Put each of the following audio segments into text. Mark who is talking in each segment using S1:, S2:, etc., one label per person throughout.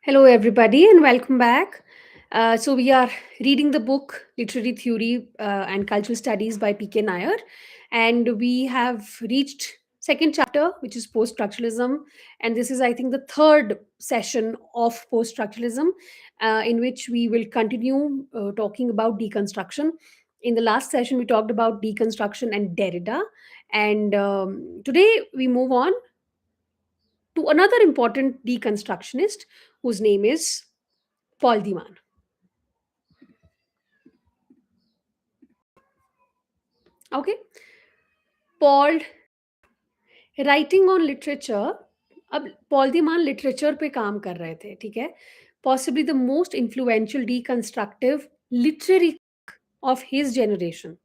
S1: Hello, everybody, and welcome back. We are reading the book Literary Theory and Cultural Studies by P.K. Nair, and we have reached second chapter, which is post-structuralism, and this is, I think, the third session of post-structuralism, in which we will continue talking about deconstruction. In the last session, we talked about deconstruction and Derrida, and today we move on to another important deconstructionist whose name is Paul Diman. Okay, Paul writing on literature. अब Paul de Man literature पे काम कर रहे थे, ठीक है. Possibly the most influential deconstructive literary of his generation.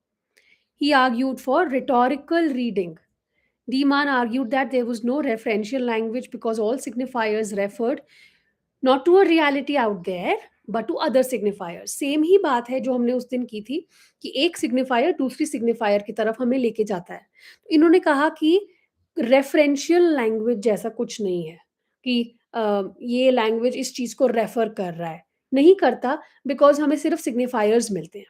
S1: He argued for rhetorical reading. Dieman argued that there was no referential language because all signifiers referred not to a reality out there but to other signifiers. Same ही बात है जो हमने उस दिन की थी कि एक सिग्निफायर दूसरी सिग्निफायर की तरफ हमें लेके जाता है. तो इन्होंने कहा कि रेफरेंशियल लैंग्वेज जैसा कुछ नहीं है कि ये लैंग्वेज इस चीज को रेफर कर रहा है, नहीं करता, बिकॉज हमें सिर्फ सिग्निफायर्स मिलते हैं.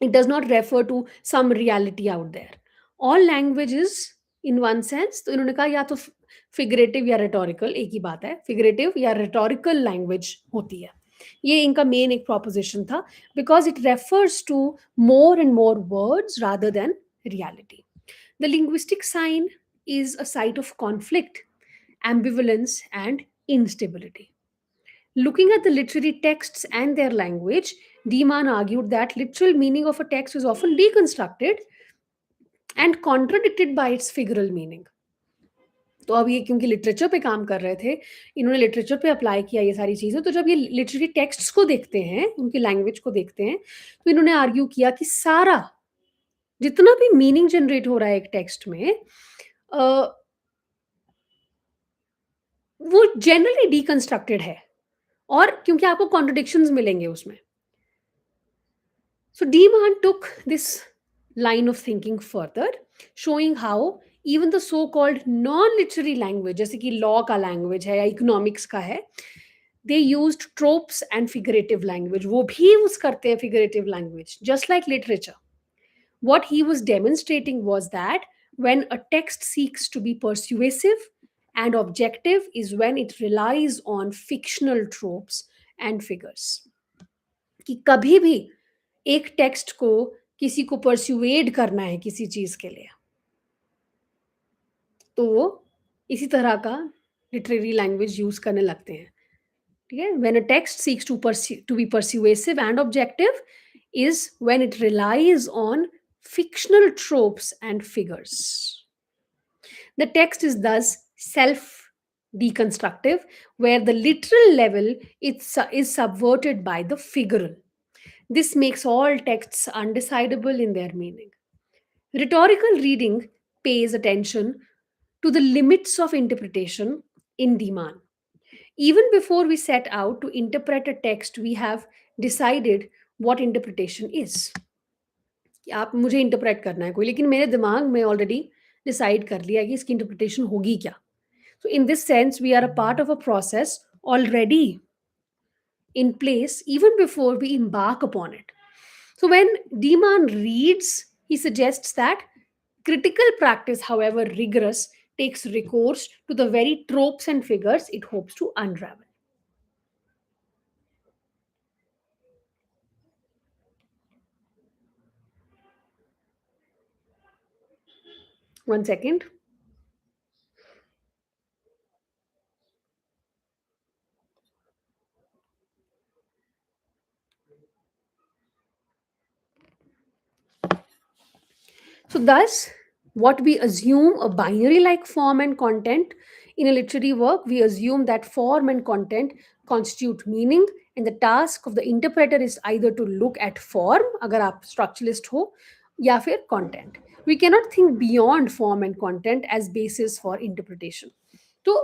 S1: It does not refer to some reality out there. All languages in one sense, तो इन्होंने कहा या तो फिगरेटिव या रिटोरिकल, एक ही बात है, फिगरेटिव या रिटोरिकल लैंग्वेज होती है. ये इनका मेन एक प्रोपोजिशन था, because it refers to more and more words rather than reality. The linguistic sign is a site of conflict, ambivalence, and instability. Looking at the literary texts and their language, Dieman argued that literal meaning of a text is often deconstructed and contradicted by its figural meaning. तो अब ये क्योंकि literature पे काम कर रहे थे, इन्होंने लिटरेचर पे अप्लाई किया ये सारी चीज़ें, तो जब ये लिटरेरी टेक्स्ट्स को देखते हैं, उनकी लैंग्वेज को देखते हैं, तो इन्होंने आर्ग्यू किया कि सारा जितना भी मीनिंग जनरेट हो रहा है एक टेक्स्ट में, वो जनरली डिकंस्ट्रक्टेड है, और क्योंकि आपको कॉन्ट्रडिक्शंस मिलेंगे उसमें. So Demand took this line of thinking further, showing how even the so-called non-literary language, जैसे कि law का language है या economics का है, they used tropes and figurative language. वो भी use करते हैं figurative language, just like literature. What he was demonstrating was that when a text seeks to be persuasive and objective is when it relies on fictional tropes and figures. कि कभी भी एक text को किसी को परस्यूएड करना है किसी चीज के लिए, तो वो इसी तरह का लिटरेरी लैंग्वेज यूज करने लगते हैं. ठीक है. When a text seeks to be persuasive and objective is when it relies on fictional tropes and figures. The text is thus self deconstructive, where the literal level is subverted by the figural. This makes all texts undecidable in their meaning. Rhetorical reading pays attention to the limits of interpretation in demand. Even before we set out to interpret a text, we have decided what interpretation is. कि आप मुझे interpret करना है कोई, लेकिन मेरे दिमाग में ऑलरेडी डिसाइड कर लिया है कि इसकी इंटरप्रिटेशन होगी क्या. So in this sense we are a part of a process already in place even before we embark upon it. So when Dieman reads, he suggests that critical practice, however rigorous, takes recourse to the very tropes and figures it hopes to unravel. One second. So, thus, what we assume a binary like form and content in a literary work, we assume that form and content constitute meaning, and the task of the interpreter is either to look at form, अगर आप structuralist हो, या फिर content. We cannot think beyond form and content as basis for interpretation. तो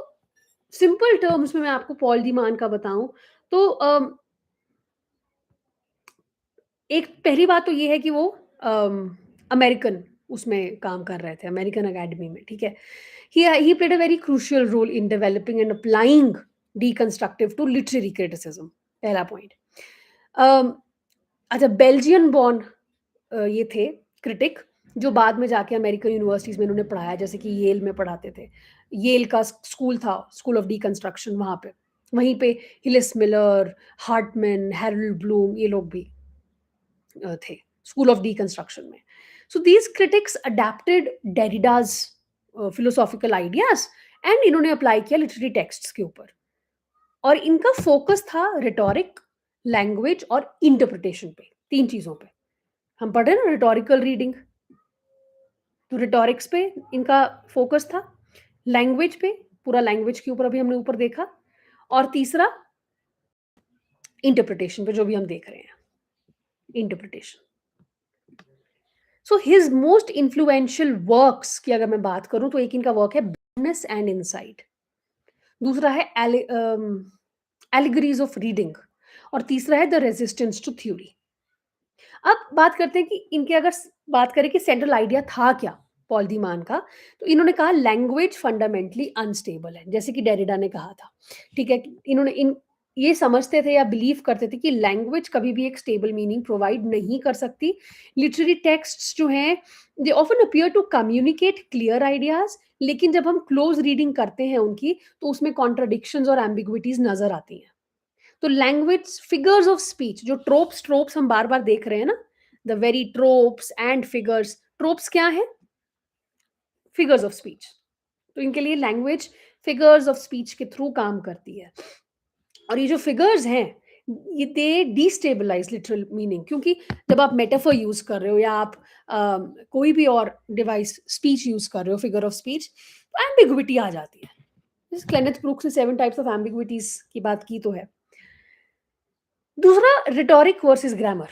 S1: simple terms में मैं आपको Paul डीमान का बताऊं तो एक पहली बात तो ये है कि वो अमेरिकन उसमें काम कर रहे थे, अमेरिकन अकेडमी में. ठीक है. He played a very crucial role in developing and applying deconstructive to literary criticism, पहला पॉइंट। अच्छा, बेल्जियन बॉर्न ये थे क्रिटिक, जो बाद में जाके अमेरिकन यूनिवर्सिटीज़ में इन्होंने पढ़ाया, जैसे कि येल में पढ़ाते थे। येल का स्कूल था, स्कूल ऑफ डीकंस्ट्रक्शन, वहाँ पे। वहीं पे Hillis Miller, Hartman, Harold Bloom, ये लोग भी थे स्कूल ऑफ डीकंस्ट्रक्शन में। So these critics adapted Derrida's philosophical ideas and इन्होंने अप्लाई किया लिटरेरी टेक्स्ट्स के ऊपर। और इनका फोकस था रिटोरिक, लैंग्वेज और इंटरप्रिटेशन पे, तीन चीजों पे। हम पढ़ रहे हैं ना रिटोरिकल रीडिंग, तो रिटोरिक्स पे इनका फोकस था, लैंग्वेज पे, पूरा लैंग्वेज के ऊपर अभी हमने ऊपर देखा, और तीसरा इंटरप्रिटेशन पे, जो भी हम देख रहे हैं, interpretation. So his most influential works की अगर मैं बात करूं तो एक इनका वर्क है ब्लाइंडनेस एंड इनसाइट, दूसरा है एलिगरीज ऑफ रीडिंग, और तीसरा है द रेजिस्टेंस टू थ्योरी। अब बात करते हैं कि इनके अगर बात करें कि सेंट्रल आइडिया था क्या पॉल डी मान का, तो इन्होंने कहा लैंग्वेज फंडामेंटली अनस्टेबल है, जैसे कि डेरिडा ने कहा था। ठीक है, इन्होंने इन ये समझते थे या बिलीव करते थे कि लैंग्वेज कभी भी एक स्टेबल मीनिंग प्रोवाइड नहीं कर सकती। लिटरेरी टेक्स्ट्स जो हैं they often appear to communicate clear ideas, लेकिन जब हम क्लोज रीडिंग करते हैं उनकी, तो उसमें कॉन्ट्रडिक्शंस और एम्बिग्विटीज नजर आती हैं। तो लैंग्वेज फिगर्स ऑफ स्पीच, जो ट्रोप्स ट्रोप्स हम बार बार देख रहे हैं ना, the very tropes and figures, tropes क्या है? Figures of speech. तो इनके लिए लैंग्वेज फिगर्स ऑफ स्पीच के थ्रू काम करती है। और ये जो फिगर्स हैं, ये दे डिस्टेबलाइज लिटरल मीनिंग, क्योंकि जब आप मेटाफर यूज कर रहे हो या आप कोई भी और डिवाइस स्पीच यूज कर रहे हो, फिगर ऑफ स्पीच, तो एम्बिग्विटी आ जाती है। जैसे क्लेनेथ ब्रूक्स ने 7 टाइप्स ऑफ एम्बिग्विटीज की बात की तो है। दूसरा, रिटोरिक वर्सेस ग्रामर।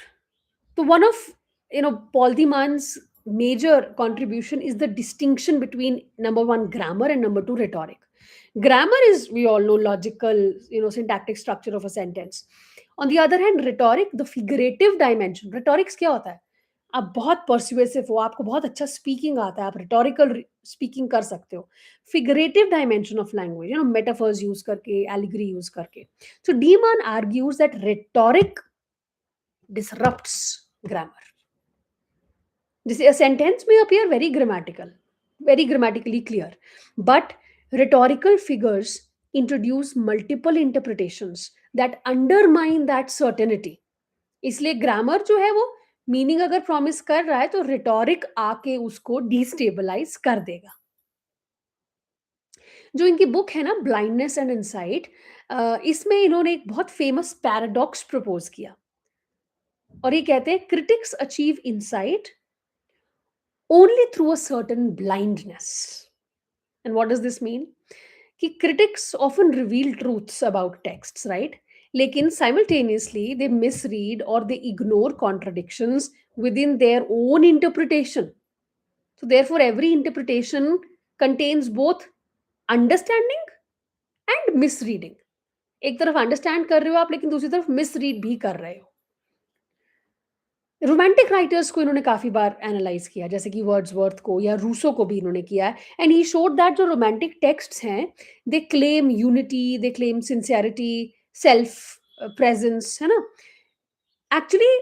S1: तो one of Paul the Man's major contribution is the distinction between number one grammar and number two rhetoric. Grammar is, we all know, logical, syntactic structure of a sentence. On the other hand, rhetoric, the figurative dimension. Rhetorics क्या होता है? आप बहुत persuasive हो, आपको बहुत अच्छा speaking आता है, आप rhetorical speaking कर सकते हो. Figurative dimension of language, metaphors use करके, allegory use करके. So Dieman argues that rhetoric disrupts grammar. A sentence may appear very grammatical, very grammatically clear, but rhetorical figures introduce multiple interpretations that undermine that certainty. इसलिए grammar जो है वो meaning अगर promise कर रहा है तो रिटोरिक आके उसको डिस्टेबलाइज कर देगा। जो इनकी बुक है ना, ब्लाइंडनेस एंड इनसाइट, इसमें इन्होंने एक बहुत फेमस पैराडॉक्स प्रपोज किया, और ये कहते हैं critics achieve insight only through a certain blindness. And what does this mean? कि critics often reveal truths about texts, right? लेकिन simultaneously they misread or they ignore contradictions within their own interpretation. So therefore every interpretation contains both understanding and misreading. एक तरफ understand कर रहे हो आप, लेकिन दूसरी तरफ मिसरीड भी कर रहे हो। रोमांटिक राइटर्स को इन्होंने काफ़ी बार एनालाइज़ किया, जैसे कि वर्ड्सवर्थ को या रूसो को भी इन्होंने किया है, एंड ही शोड दैट जो रोमांटिक टेक्स्ट्स हैं, they claim unity, they claim sincerity, self presence, है ना? Actually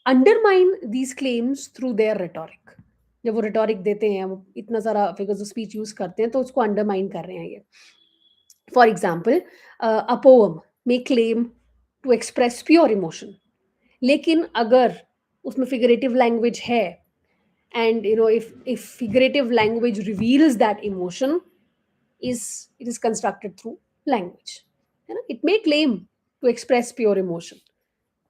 S1: undermine these claims through their rhetoric. जब वो रिटोरिक देते हैं, वो इतना सारा फिगर्स ऑफ स्पीच यूज़ करते हैं, तो उसको अंडरमाइन कर रहे हैं ये। For example, a poem may claim to express pure emotion, लेकिन अगर उसमें फिगरेटिव लैंग्वेज है, and if figurative language reveals that emotion, is it is constructed through language, है ना? It may claim to express pure emotion,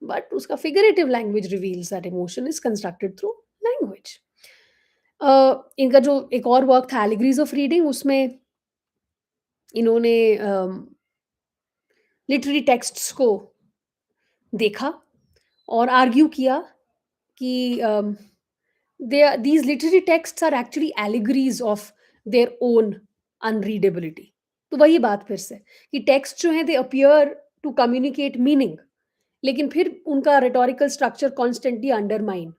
S1: but उसका figurative language reveals that emotion is constructed through language. इनका जो एक और work था एलिगरीज of reading, उसमें इन्होंने लिटरेरी टेक्स्ट्स को देखा और आर्ग्यू किया कि these literary texts are actually allegories of their own unreadability. तो वही बात फिर से कि टेक्स्ट जो है they appear to communicate meaning, लेकिन फिर उनका rhetorical structure constantly undermine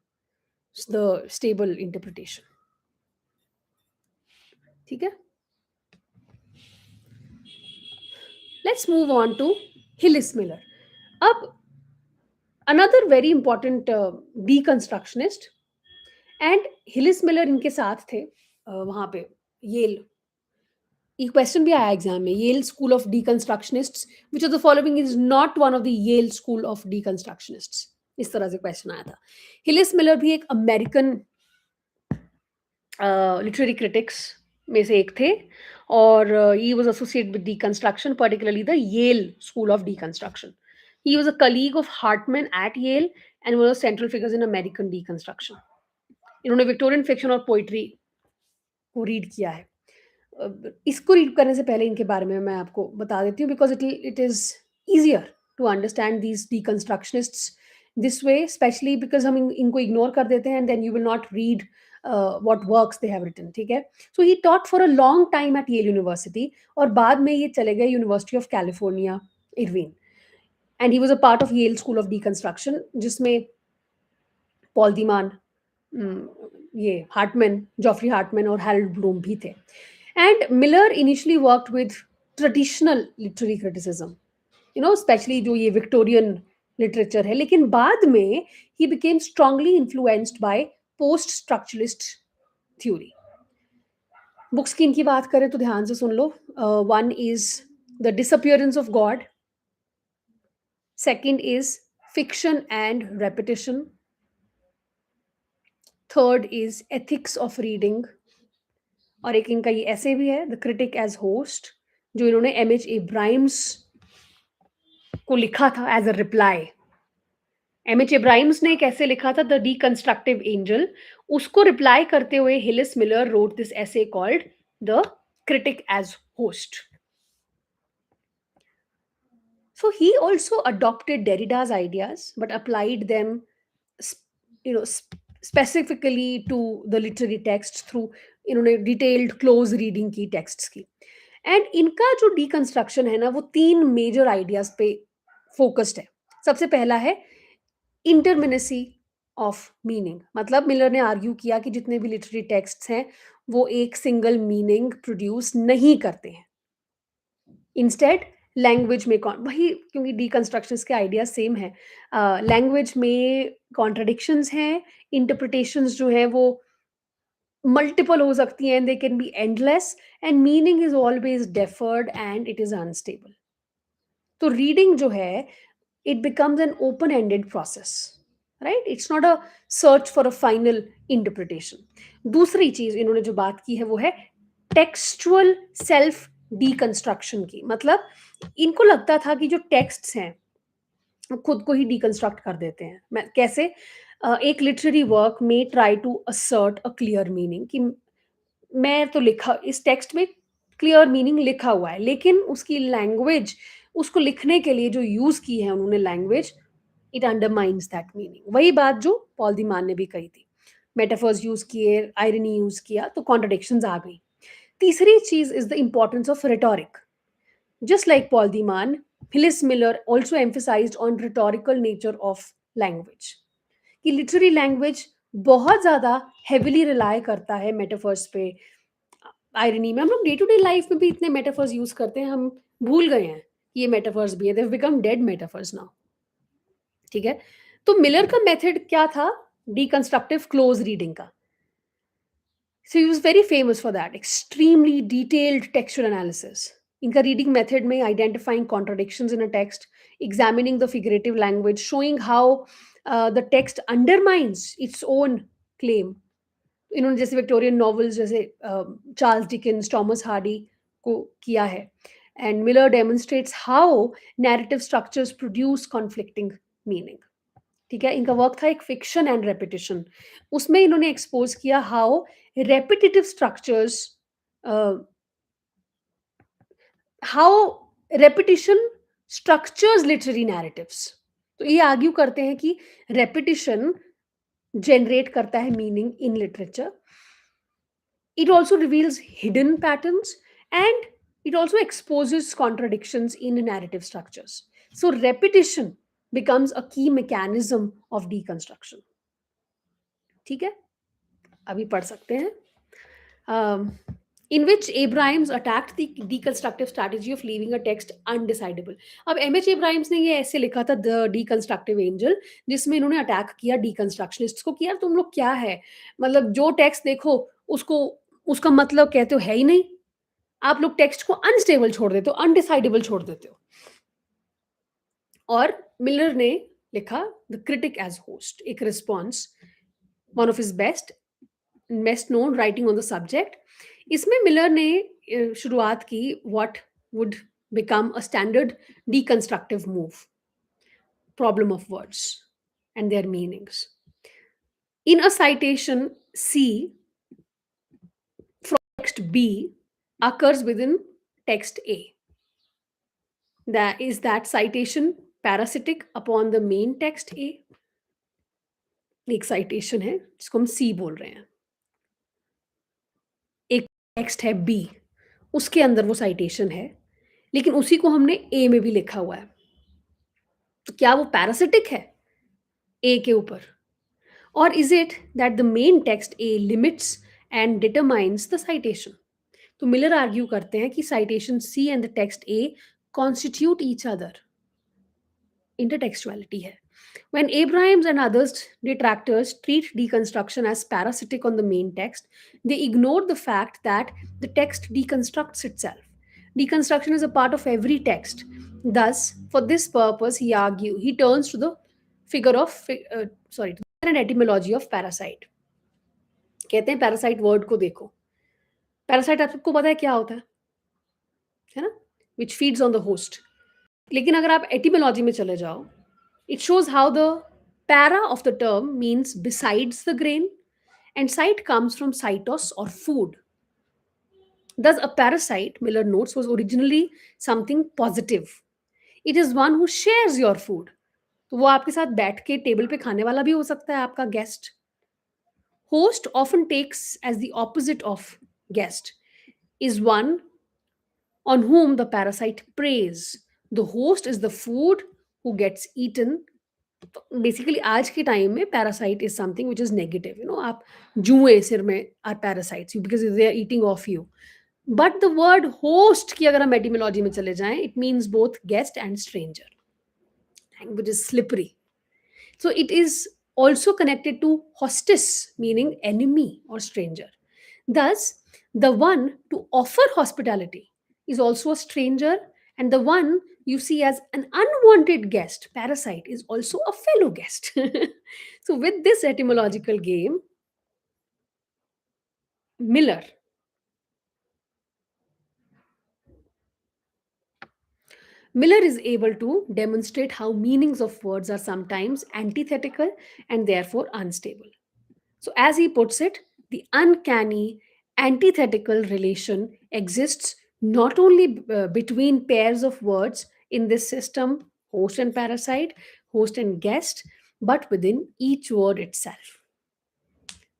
S1: the stable interpretation. ठीक है, Let's move on to Hillis Miller. अब another very important deconstructionist, and Hillis Miller इनके साथ थे वहाँ पे येल। ये क्वेश्चन भी आया एग्जाम में, Yale school of deconstructionists which of the following is not one of the Yale school of deconstructionists, इस तरह से क्वेश्चन आया था। हिलिस मिलर भी एक अमेरिकन लिटरेरी क्रिटिक्स में से एक थे, और he was associated with deconstruction, particularly the Yale school of deconstruction. He was a colleague of Hartman at Yale and one of central figures in American deconstruction. इन्होंने Victorian fiction और poetry को read किया है। इसको read करने से पहले इनके बारे में मैं आपको बता देती हूँ, because it is easier to understand these deconstructionists this way, specially because हम इनको इग्नोर कर देते हैं and then you will not read what works they have written, ठीक है? So he taught for a long time at Yale university, और बाद में ये चले गए university of California, Irvine, and he was a part of Yale school of deconstruction, जिसमें Paul de Man, ये हार्टमैन, जॉफ्री हार्टमैन और हैरोल्ड ब्लूम भी थे। And Miller initially worked with traditional literary criticism, you know, specially जो ये Victorian literature है, लेकिन बाद में he became strongly influenced by post structuralist theory. Books की इनकी बात करें तो ध्यान से सुन लो। One is the disappearance of God, second is fiction and repetition, third is ethics of reading, और एक इनका ये ऐसे भी है द क्रिटिक एज होस्ट, जो इन्होंने एम.एच. इब्राहिम्स को लिखा था as a reply. M H. Abrams ने कैसे लिखा था द डीकंस्ट्रक्टिव एंजल, उसको रिप्लाई करते हुए Hillis Miller wrote this essay called the critic as host. So he also adopted Derrida's ideas but applied them, you know, specifically to the literary texts through इन्होंने detailed close reading की texts की। And इनका जो deconstruction है ना, वो तीन major ideas पे फोकस्ड है। सबसे पहला है इंटरमिनेसी ऑफ मीनिंग, मतलब मिलर ने आर्ग्यू किया कि जितने भी लिटरेरी टेक्स्ट्स हैं वो एक सिंगल मीनिंग प्रोड्यूस नहीं करते हैं। इंस्टेड लैंग्वेज में वही, क्योंकि डीकंस्ट्रक्शंस के आइडिया सेम है, लैंग्वेज में कॉन्ट्रडिक्शंस हैं, इंटरप्रिटेशंस जो है वो मल्टीपल हो सकती हैं, they can be endless, and meaning is always deferred and it is unstable. तो रीडिंग जो है, it becomes an open ended process, right? It's not a search for a final interpretation. दूसरी चीज इन्होंने जो बात की है वो है टेक्सचुअल सेल्फ डीकंस्ट्रक्शन की, मतलब इनको लगता था कि जो टेक्स्ट्स हैं वो खुद को ही डीकंस्ट्रक्ट कर देते हैं। मैं कैसे? एक लिटरेरी वर्क में try to assert a clear meaning कि मैं तो लिखा इस टेक्स्ट में क्लियर मीनिंग लिखा हुआ है, लेकिन उसकी लैंग्वेज, उसको लिखने के लिए जो यूज की है उन्होंने language, it undermines that meaning. वही बात जो पॉल दी मान ने भी कही थी, मेटाफर्स यूज किए, आयरनी यूज किया, तो कॉन्ट्रडिक्शंस आ गई। तीसरी चीज is the importance of rhetoric. Just like Paul Deman, Phyllis Miller also emphasized on rhetorical nature of language. कि लिटरेरी लैंग्वेज बहुत ज़्यादा हेविली रिलाय करता है मेटाफर्स पे, आयरनी में। हम लोग डे टू डे लाइफ में भी इतने मेटाफर्स यूज करते हैं, हम भूल गए हैं ये मेटाफर्स भी है, they have become dead metaphors now, ठीक है? तो मिलर का मेथड क्या था डीकंस्ट्रक्टिव क्लोज रीडिंग का? So he was very famous for that, extremely detailed textual analysis. इनका रीडिंग मेथड में identifying contradictions in a text, examining the figurative language, showing how the text undermines its own claim. इन्होंने जैसे Victorian novels जैसे Charles Dickens, Thomas Hardy को किया है। And Miller demonstrates how narrative structures produce conflicting meaning, ठीक है? इनका work था एक फिक्शन एंड रेपिटेशन, उसमें इन्होंने एक्सपोज किया how repetitive structures, how repetition structures literary narratives. तो ये आर्ग्यू करते हैं कि रेपिटेशन जनरेट करता है meaning in literature. It also reveals hidden patterns and it also exposes contradictions in narrative structures. So repetition becomes a key mechanism of deconstruction. ठीक है, अभी पढ़ सकते हैं। in which Abrahams attacked the deconstructive strategy of leaving a text undecidable. अब MH Ibrahim's ने ये ऐसे लिखा था द डीकंस्ट्रक्टिव एंजल, जिसमें इन्होंने अटैक किया डीकंस्ट्रक्शनिस्ट्स को कि यार तुम लोग क्या है, मतलब जो टेक्स्ट देखो उसको उसका मतलब कहते हो है ही नहीं, आप लोग टेक्स्ट को अनस्टेबल छोड़ देते हो, अनडिसाइडेबल छोड़ देते हो। और मिलर ने लिखा द क्रिटिक एज होस्ट, एक response, one of his best known writing on the subject. इसमें मिलर ने शुरुआत की what would become a standard deconstructive move, problem of words and their meanings. In a citation, C from text B occurs within text A. That is that citation parasitic upon the main text A? एक citation है जिसको हम C बोल रहे हैं, एक text है B, उसके अंदर वो citation है, लेकिन उसी को हमने A में भी लिखा हुआ है। तो क्या वो parasitic है A के ऊपर? Or is it that the main text A limits and determines the citation? तो मिलर आर्ग्यू करते हैं कि citation C and the text A constitute each other. Intertextuality है। When Abrahams and others detractors treat deconstruction as parasitic on the main text, they ignore the fact that the text deconstructs itself. Deconstruction is a part of every text. Thus, for this purpose, he turns to the figure of an etymology of parasite. कहते हैं parasite word को देखो। Parasite आप सबको पता है क्या होता है ना? Which feeds on the host. लेकिन अगर आप etymology में चले जाओ, it shows how the para of the term means besides the grain, and site comes from cytos or food. Thus, a parasite, Miller notes, was originally something positive. It is one who shares your food. तो वो आपके साथ बैठ के table पे खाने वाला भी हो सकता है आपका guest. Host often takes as the opposite of guest, is one on whom the parasite preys. The host is the food who gets eaten. Basically आज के टाइम में parasite is something which is negative, you know, आप जुए सिर में are parasites because they are eating of you. But the word host की अगर हम एटिमोलॉजी में चले जाएं, it means both guest and stranger. Language is slippery, so it is also connected to hostis, meaning enemy or stranger. Thus, the one to offer hospitality is also a stranger, and the one you see as an unwanted guest, parasite, is also a fellow guest. So, with this etymological game, Miller is able to demonstrate how meanings of words are sometimes antithetical and therefore unstable. So, as he puts it, the uncanny antithetical relation exists not only between pairs of words in this system, host and parasite, host and guest, but within each word itself.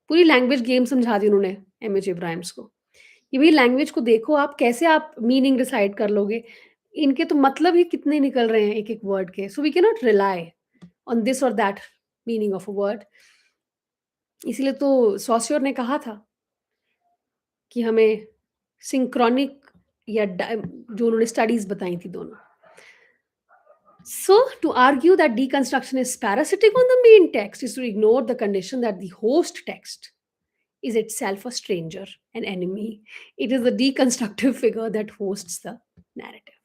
S1: पूरी language game समझा दी उन्होंने MH Ibrahim's को कि भाई language को देखो, आप कैसे आप मीनिंग डिसाइड कर लोगे, इनके तो मतलब ही कितने निकल रहे हैं एक एक वर्ड के। So we can not rely on this और that meaning of a word. इसीलिए तो सॉसियर ने कहा था कि हमें सिंक्रोनिक या जो उन्होंने स्टडीज बताई थी दोनों। So, to argue that deconstruction is parasitic on the main text is to ignore the condition that the host text is itself a stranger, an enemy. It is the deconstructive figure that hosts the narrative.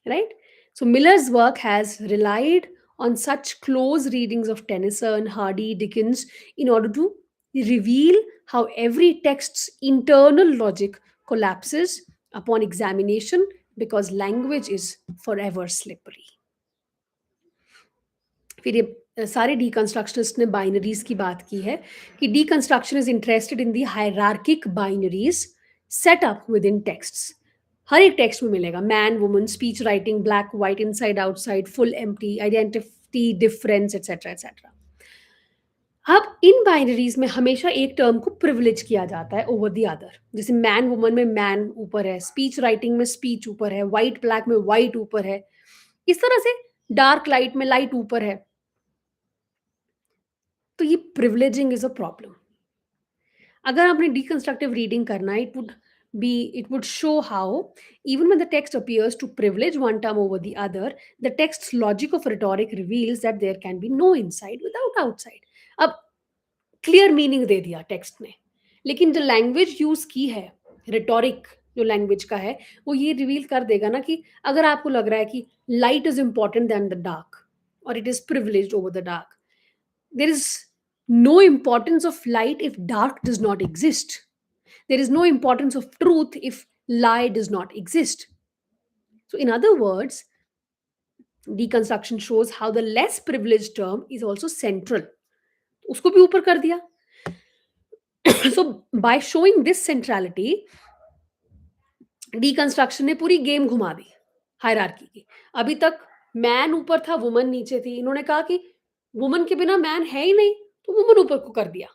S1: Right? So, Miller's work has relied on such close readings of Tennyson, Hardy, Dickens in order to reveal how every text's internal logic collapses upon examination because language is forever slippery. फिर ये सारे डीकंस्ट्रक्शनिस्ट ने binaries की बात की है कि deconstruction is interested in the hierarchic binaries set up within texts. हर एक टेक्स्ट में मिलेगा man woman, speech writing, black white, inside outside, full empty, identity, difference, etcetera etcetera. अब इन बाइनरीज में हमेशा एक टर्म को प्रिविलेज किया जाता है ओवर द अदर। जैसे मैन वुमन में मैन ऊपर है, स्पीच राइटिंग में स्पीच ऊपर है, वाइट ब्लैक में वाइट ऊपर है, इस तरह से डार्क लाइट में लाइट ऊपर है। तो ये प्रिविलेजिंग इज अ प्रॉब्लम। अगर आपने डिकंस्ट्रक्टिव रीडिंग करना है, it would B, it would show how, even when the text appears to privilege one term over the other, the text's logic of rhetoric reveals that there can be no inside without outside. अब clear meaning दे दिया text ने, लेकिन जो language use की है, rhetoric जो language का है, वो ये रिवील कर देगा ना कि अगर आपको लग रहा है कि light is important than the dark और it is privileged over the dark, there is no importance of light if dark does not exist. There is no importance of truth if lie does not exist. So, in other words, deconstruction shows how the less privileged term is also central. उसको भी ऊपर कर दिया. So, by showing this centrality, deconstruction ने पूरी game घुमा दी hierarchy की. अभी तक मैन ऊपर था, वुमन नीचे थी. इन्होंने कहा कि वुमन के बिना मैन है ही नहीं, तो वुमन ऊपर को कर दिया.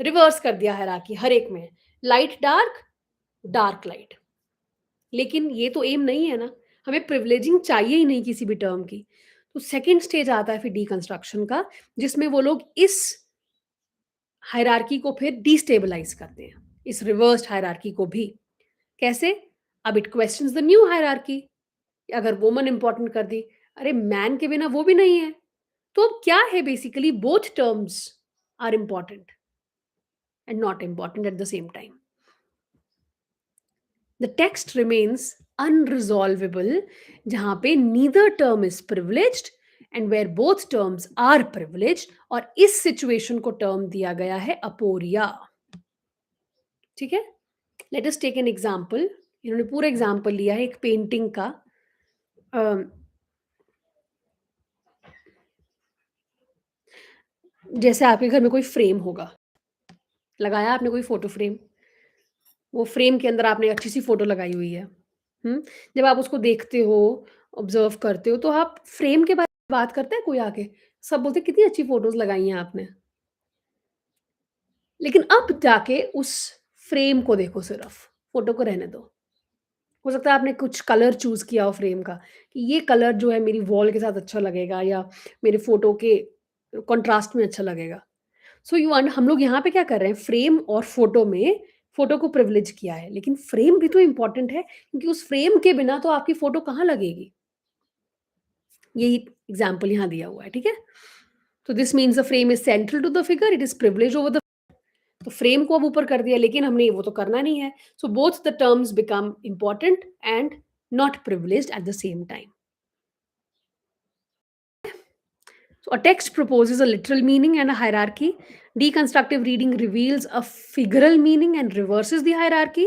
S1: रिवर्स कर दिया हायरार्की हर एक में. Light dark, dark light. लेकिन ये तो एम नहीं है ना. हमें प्रिविलेजिंग चाहिए ही नहीं किसी भी टर्म की. तो सेकंड स्टेज आता है फिर डिकंस्ट्रक्शन का, जिसमें वो लोग इस हायरार्की को फिर डिस्टेबलाइज करते हैं, इस रिवर्स्ड हायरार्की को भी. कैसे? अब it questions the new hierarchy. अगर वुमन इंपॉर्टेंट कर दी, अरे मैन के बिना वो भी नहीं है, तो अब क्या है? Basically both terms are important and not important at the same time. The text remains unresolvable जहां पे neither term is privileged and where both terms are privileged, और इस सिचुएशन को टर्म दिया गया है अपोरिया. ठीक है. Let us take an example. इन्होंने पूरा एग्जांपल लिया है एक पेंटिंग का. अम, जैसे आपके घर में कोई फ्रेम होगा, लगाया आपने कोई फोटो फ्रेम, वो फ्रेम के अंदर आपने अच्छी सी फोटो लगाई हुई है. जब आप उसको देखते हो, ऑब्जर्व करते हो, तो आप फ्रेम के बारे में बात करते हैं कोई आके? सब बोलते हैं कितनी अच्छी फोटोज लगाई हैं आपने. लेकिन अब जाके उस फ्रेम को देखो, सिर्फ फोटो को रहने दो. हो सकता है आपने कुछ कलर चूज किया हो फ्रेम का, कि ये कलर जो है मेरी वॉल के साथ अच्छा लगेगा या मेरे फोटो के कंट्रास्ट में अच्छा लगेगा. सो हम लोग यहाँ पे क्या कर रहे हैं, फ्रेम और फोटो में फोटो को प्रिविलेज किया है, लेकिन फ्रेम भी तो इंपॉर्टेंट है, क्योंकि उस फ्रेम के बिना तो आपकी फोटो कहाँ लगेगी. यही एग्जाम्पल यहाँ दिया हुआ है. ठीक है. तो this means the frame is central to the figure, it is privilege over the. तो फ्रेम को अब ऊपर कर दिया, लेकिन हमने वो तो करना नहीं है. So both the terms become important and not privileged eight the same time. So a text proposes a literal meaning and a hierarchy. Deconstructive reading reveals a figural meaning and reverses the hierarchy.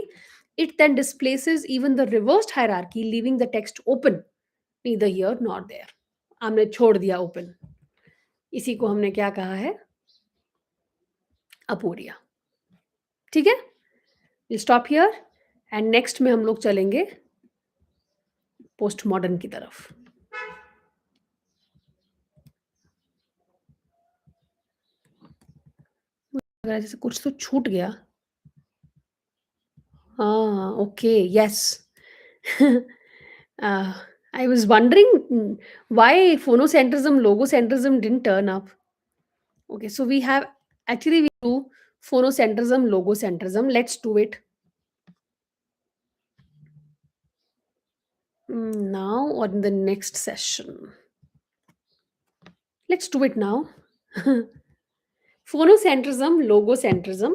S1: It then displaces even the reversed hierarchy, leaving the text open, neither here nor there. हमने छोड़ दिया open. इसी को हमने क्या कहा है? Aporia. ठीक है. We'll stop here and next में हम लोग चलेंगे पोस्ट मॉडर्न की तरफ. अगर जैसे कुछ तो छूट गया. हाँ, okay, yes. I was wondering why phonocentrism, logocentrism didn't turn up. Okay, so we have actually we do phonocentrism, logocentrism. Let's do it now or in the next session. Let's do it now. Phonocentrism, logocentrism,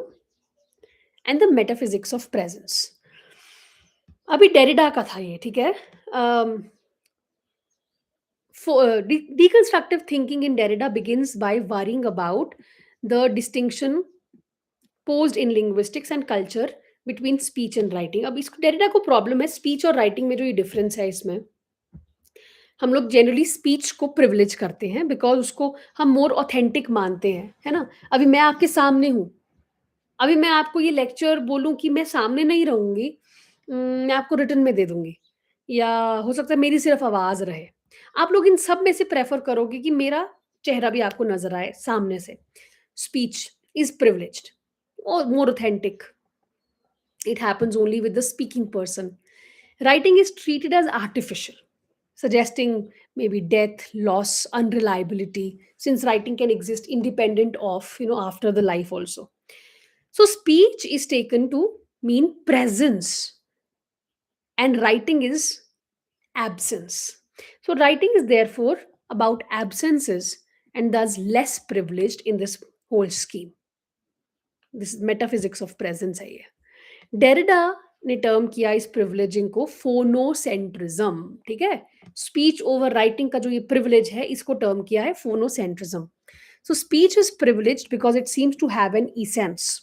S1: and the metaphysics of presence. अभी Derrida का था ये. ठीक है. Deconstructive thinking in Derrida begins by worrying about the distinction posed in linguistics and culture between speech and writing. अब इसको Derrida को problem है स्पीच और राइटिंग में जो ये डिफरेंस है. इसमें हम लोग जनरली स्पीच को प्रिविलेज करते हैं बिकॉज उसको हम मोर ऑथेंटिक मानते हैं, है ना. अभी मैं आपके सामने हूँ, अभी मैं आपको ये लेक्चर बोलूँ कि मैं सामने नहीं रहूंगी, मैं आपको रिटर्न में दे दूंगी, या हो सकता है मेरी सिर्फ आवाज रहे. आप लोग इन सब में से प्रेफर करोगे कि मेरा चेहरा भी आपको नजर आए सामने से. स्पीच इज प्रिविलेज्ड और मोर authentic. It happens only with the speaking person. Writing is treated as artificial, suggesting maybe death, loss, unreliability, since writing can exist independent of, after the life also. So speech is taken to mean presence, and writing is absence. So, writing is therefore about absences and thus less privileged in this whole scheme. This is metaphysics of presence है ये. Derrida ने term किया इस privileging को फोनोसेंट्रिज्म. ठीक है, speech over writing का जो ये प्रिविलेज है इसको टर्म किया है phonocentrism. So speech is privileged because it seems to have an essence.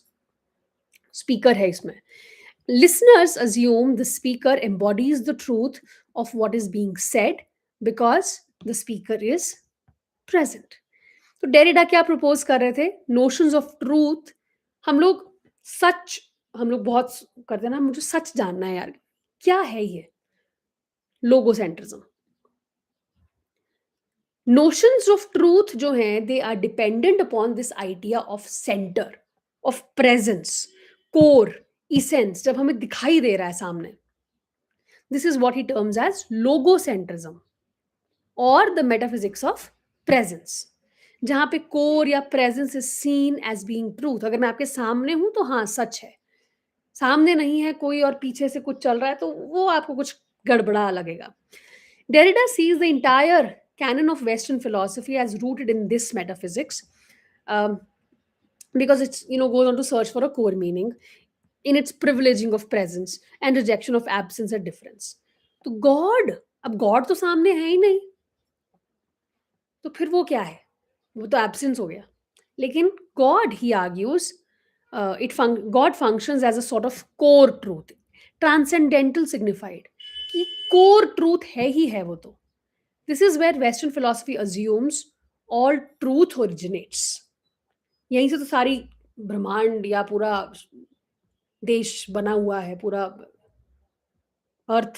S1: Speaker है इसमें. Listeners assume the speaker embodies the truth of what is being said because the speaker is present. तो Derrida क्या propose कर रहे थे? Notions of truth. हम लोग सच, हम लोग बहुत करते हैं ना, मुझे सच जानना है यार, क्या है ये लोगोसेंट्रिज्म. नोशंस ऑफ ट्रूथ जो हैं they are dependent upon this idea of centre, of presence, core, essence. जब हमें दिखाई दे रहा है सामने, this is what he terms as logocentrism और द मेटाफिजिक्स ऑफ प्रेजेंस, जहां पे कोर या presence is seen as being truth. अगर मैं आपके सामने हूं तो हाँ सच है, सामने नहीं है कोई और पीछे से कुछ चल रहा है तो वो आपको कुछ गड़बड़ा लगेगा. Derrida sees the entire canon of Western philosophy as rooted in this metaphysics, um, because it's, goes on to search for a core meaning in its privileging of presence and rejection of absence and difference. तो God, अब God तो सामने है ही नहीं, तो फिर वो क्या है? वो तो एब्सेंस हो गया. लेकिन God, he argues, God functions as a sort of core truth, transcendental signified, कि कोर ट्रूथ है ही है वो तो. This is where western philosophy assumes all truth originates. यहीं से तो सारी ब्रह्मांड या पूरा देश बना हुआ है, पूरा अर्थ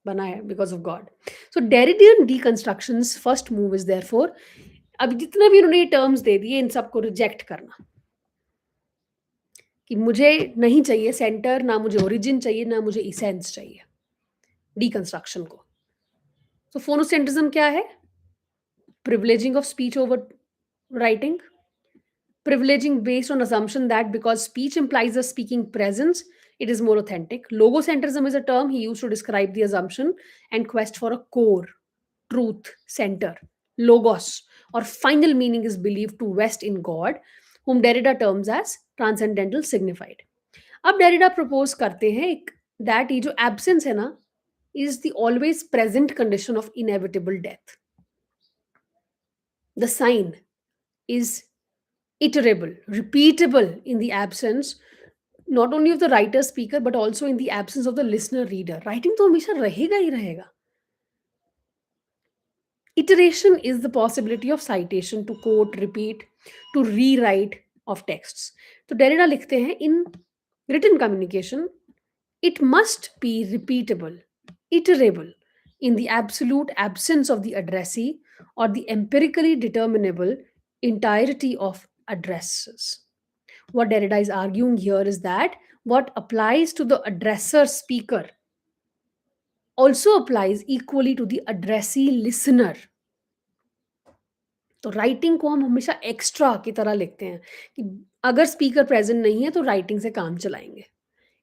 S1: बना है because of God. So Derridean deconstruction's first move is therefore, अब जितना भी उन्होंने ये टर्म्स दे दिए इन सबको रिजेक्ट करना, कि मुझे नहीं चाहिए सेंटर, ना मुझे ओरिजिन चाहिए, ना मुझे इसेंस चाहिए. डिकंस्ट्रक्शन को. तो फोनोसेंट्रिज्म क्या है? Privileging of speech over writing, privileging based on assumption that because speech implies a speaking presence, it is more authentic. Logocentrism is a term he used to describe the assumption and quest for a core, truth, center, logos, or final meaning is believed to vest in God, whom Derrida terms as transcendental signified. अब Derrida propose करते हैं that ये जो absence है ना is the always present condition of inevitable death. The sign is iterable, repeatable in the absence not only of the writer speaker but also in the absence of the listener reader. Writing तो हमेशा रहेगा ही रहेगा. Iteration is the possibility of citation, to quote, repeat, to rewrite of texts. तो Derrida लिखते हैं in written communication it must be repeatable, iterable in the absolute absence of the addressee or the empirically determinable entirety of addresses. What Derrida is arguing here is that what applies to the addresser speaker also applies equally to the addressee listener. तो writing को हम हमेशा extra की तरह लिखते हैं कि अगर स्पीकर प्रेजेंट नहीं है तो राइटिंग से काम चलाएंगे.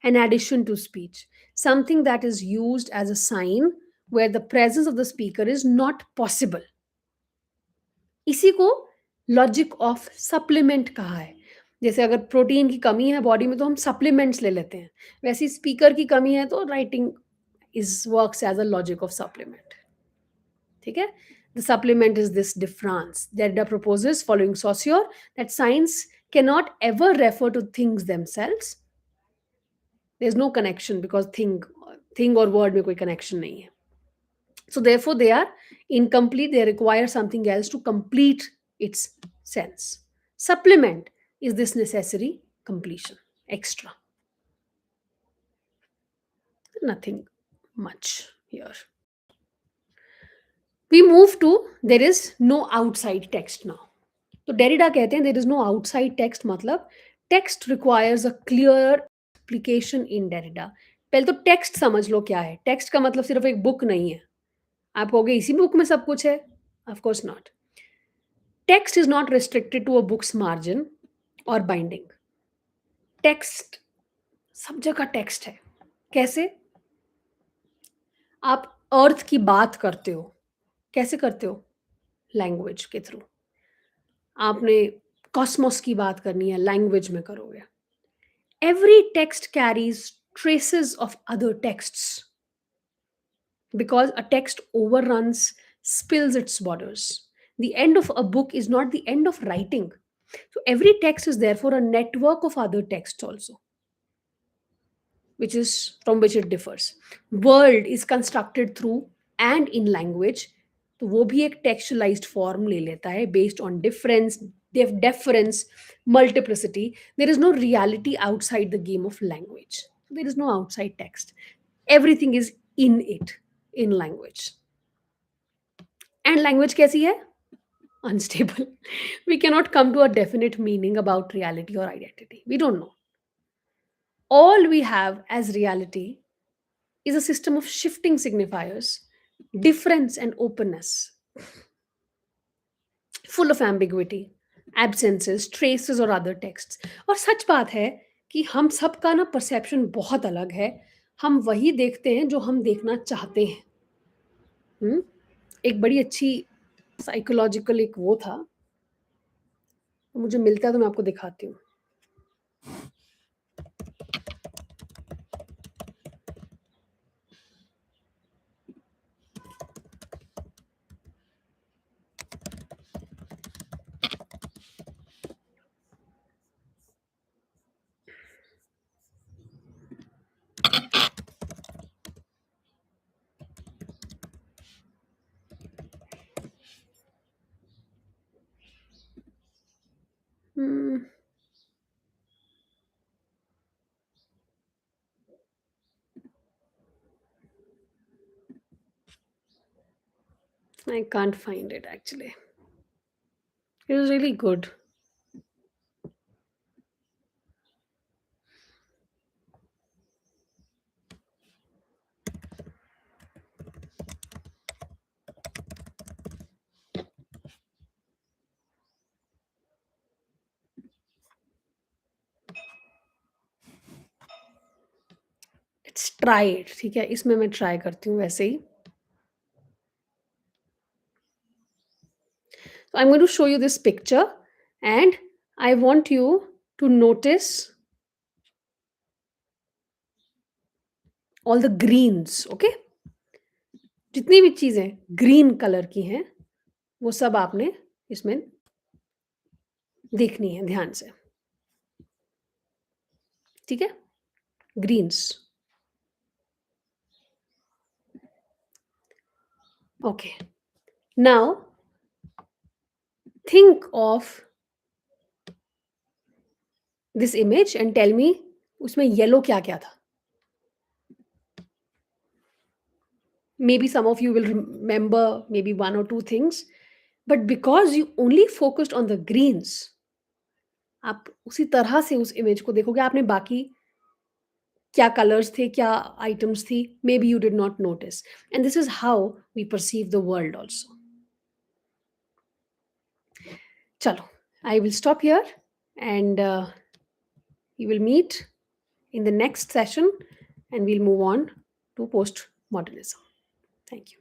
S1: An addition to speech, something that is used as a sign where the presence of the speaker is not possible. इसी को लॉजिक ऑफ सप्लीमेंट कहा है. जैसे अगर प्रोटीन की कमी है बॉडी में तो हम सप्लीमेंट्स ले लेते हैं, वैसे स्पीकर की कमी है तो writing is works as a logic of supplement. ठीक है. The supplement is this difference. Derrida proposes, following Saussure, that science cannot ever refer to things themselves. There's no connection because thing or word में कोई connection नहीं है. So therefore they are incomplete. They require something else to complete its sense. Supplement is this necessary completion, extra. Nothing much here. We move to there is no outside text now. तो Derrida कहते हैं there is no outside text, मतलब text requires a clear application in Derrida. पहले तो text समझ लो क्या है. Text का मतलब सिर्फ एक बुक नहीं है. आप कहोगे इसी बुक में सब कुछ है. Of course not. Text is not restricted to a book's margin और बाइंडिंग. टेक्स्ट सब जगह टेक्स्ट है। कैसे? आप अर्थ की बात करते हो, कैसे करते हो? लैंग्वेज के थ्रू। आपने कॉस्मोस की बात करनी है, लैंग्वेज में करोगे। Every text carries traces of other texts because a text overruns, spills its borders. The end of a book is not the end of writing. So every text is therefore a network of other texts also, which is from which it differs. World is constructed through and in language. तो वो भी एक टेक्सचुअलाइज्ड form ले लेता है based on difference, deference, multiplicity. There is no reality outside the game of language. There is no outside text. Everything is in it, in language. And language कैसी है? Unstable. We cannot come to a definite meaning about reality or identity. We don't know. All we have as reality is a system of shifting signifiers, difference and openness, full of ambiguity, absences, traces और other texts. और सच बात है कि हम सबका ना perception बहुत अलग है। हम वही देखते हैं जो हम देखना चाहते हैं। एक बड़ी अच्छी साइकोलॉजिकल एक वो था, मुझे मिलता है तो मैं आपको दिखाती हूँ। Hmm, I can't find it actually. It was really good. Let's try it. ठीक है, इसमें मैं ट्राई करती हूँ वैसे ही। So I'm going to show you this picture and I want you to notice all the greens, okay? जितनी भी चीजें ग्रीन कलर की हैं वो सब आपने इसमें देखनी है ध्यान से। ठीक है? Green's. Okay. Now think of this image and tell me उसमें येलो क्या-क्या था? Maybe some of you will remember maybe one or two things, but because you only focused on the greens, आप उसी तरह से उस इमेज को देखोगे, आपने बाकी क्या कलर्स थे, क्या आइटम्स थी, maybe you did not notice. And this is how we perceive the world also. चलो, I will stop here and we will meet in the next session and we'll move on to postmodernism. Thank you.